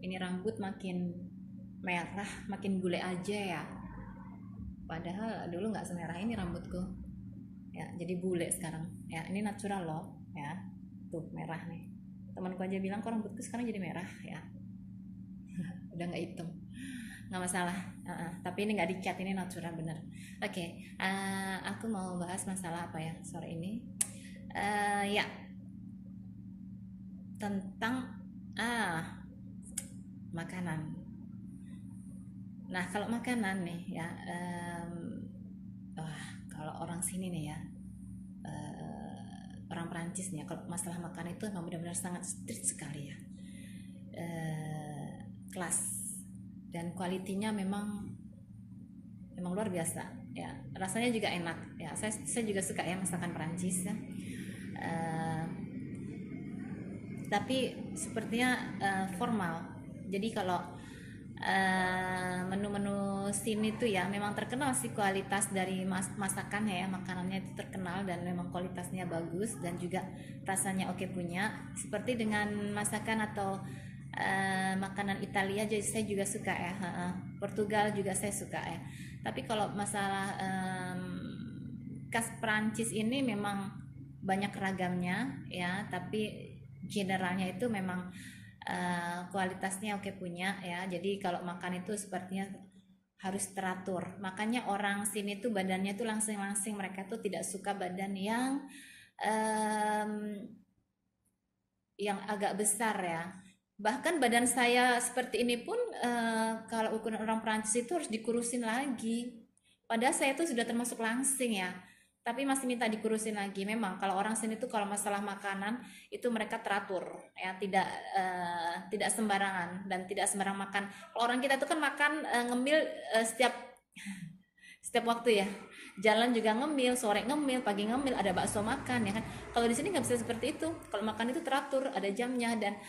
ini rambut makin merah, makin bule aja ya. Padahal dulu nggak semerah ini rambutku. Ya, jadi bule sekarang. Ya, ini natural loh, ya. Tuh, merah nih. Temanku aja bilang kok rambutku sekarang jadi merah, ya. Udah nggak hitam. Nggak masalah. Tapi ini nggak dicat, ini natural bener. Oke, aku mau bahas masalah apa ya sore ini? Ya, tentang makanan. Nah, kalau makanan nih ya, wah, kalau orang sini nih ya, orang Perancis nih ya, kalau masalah makan itu memang benar-benar sangat strict sekali ya. Kelas dan kualitinya memang luar biasa ya. Rasanya juga enak ya. Saya juga suka ya masakan Perancis ya. Tapi sepertinya formal. Jadi kalau menu-menu sini tuh ya memang terkenal sih kualitas dari masakannya ya, makanannya itu terkenal dan memang kualitasnya bagus dan juga rasanya oke punya. Seperti dengan masakan atau makanan Italia jadi saya juga suka ya. Portugal juga saya suka ya. Tapi kalau masalah khas Prancis ini memang banyak ragamnya ya, tapi generalnya itu memang kualitasnya oke punya ya. Jadi kalau makan itu sepertinya harus teratur. Makanya orang sini tuh badannya tuh langsing-langsing, mereka tuh tidak suka badan yang agak besar ya. Bahkan badan saya seperti ini pun kalau ukuran orang Prancis itu harus dikurusin lagi. Padahal saya tuh sudah termasuk langsing ya, tapi masih minta dikurusin lagi. Memang kalau orang sini tuh kalau masalah makanan itu mereka teratur ya, tidak sembarangan dan tidak sembarang makan. Kalau orang kita tuh kan makan ngemil setiap waktu ya, jalan juga ngemil, sore ngemil, pagi ngemil, ada bakso makan ya kan. Kalau di sini nggak bisa seperti itu. Kalau makan itu teratur, ada jamnya. Dan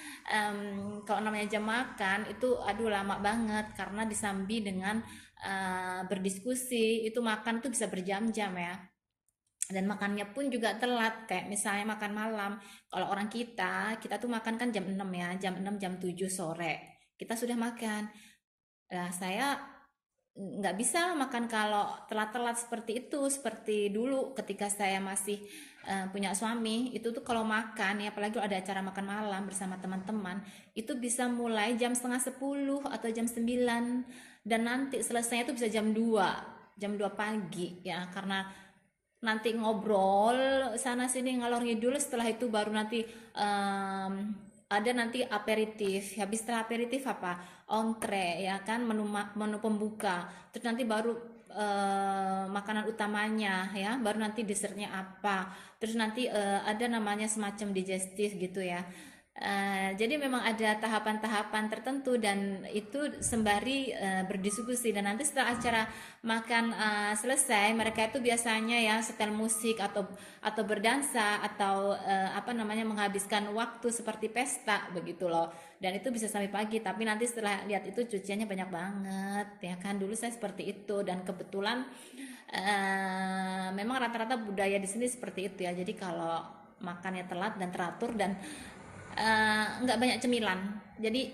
kalau namanya jam makan itu aduh lama banget karena disambi dengan berdiskusi. Itu makan tuh bisa berjam-jam ya, dan makannya pun juga telat. Kayak misalnya makan malam, kalau orang kita tuh makan kan jam 6 ya, jam 6 jam 7 sore kita sudah makan. Nah, saya nggak bisa makan kalau telat-telat seperti itu. Seperti dulu ketika saya masih punya suami, itu tuh kalau makan ya, apalagi kalau ada acara makan malam bersama teman-teman, itu bisa mulai jam setengah 10 atau jam 9 dan nanti selesainya itu bisa jam 2 pagi ya, karena nanti ngobrol sana sini ngalor ngidul. Setelah itu baru nanti ada nanti aperitif. Habis setelah aperitif apa, entree ya kan, menu pembuka. Terus nanti baru makanan utamanya ya, baru nanti dessertnya apa. Terus nanti ada namanya semacam digestif gitu ya. Jadi memang ada tahapan-tahapan tertentu dan itu sembari berdiskusi. Dan nanti setelah acara makan selesai, mereka itu biasanya ya setel musik atau berdansa atau apa namanya, menghabiskan waktu seperti pesta begitu loh. Dan itu bisa sampai pagi. Tapi nanti setelah lihat itu cuciannya banyak banget ya kan. Dulu saya seperti itu dan kebetulan memang rata-rata budaya di sini seperti itu ya. Jadi kalau makannya telat dan teratur dan nggak banyak cemilan. Jadi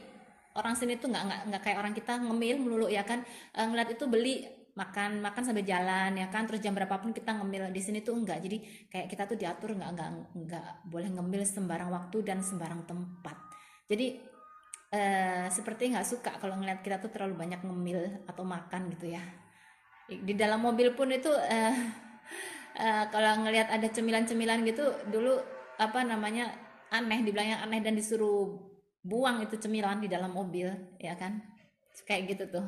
orang sini tuh nggak kayak orang kita ngemil melulu ya kan. Ngeliat itu beli, makan makan sambil jalan ya kan, terus jam berapapun kita ngemil. Di sini tuh enggak. Jadi kayak kita tuh diatur, nggak boleh ngemil sembarang waktu dan sembarang tempat. Jadi seperti nggak suka kalau ngeliat kita tuh terlalu banyak ngemil atau makan gitu ya. Di dalam mobil pun itu kalau ngelihat ada cemilan-cemilan gitu dulu, apa namanya, aneh, dibilangnya aneh dan disuruh buang itu cemilan di dalam mobil ya kan, kayak gitu tuh.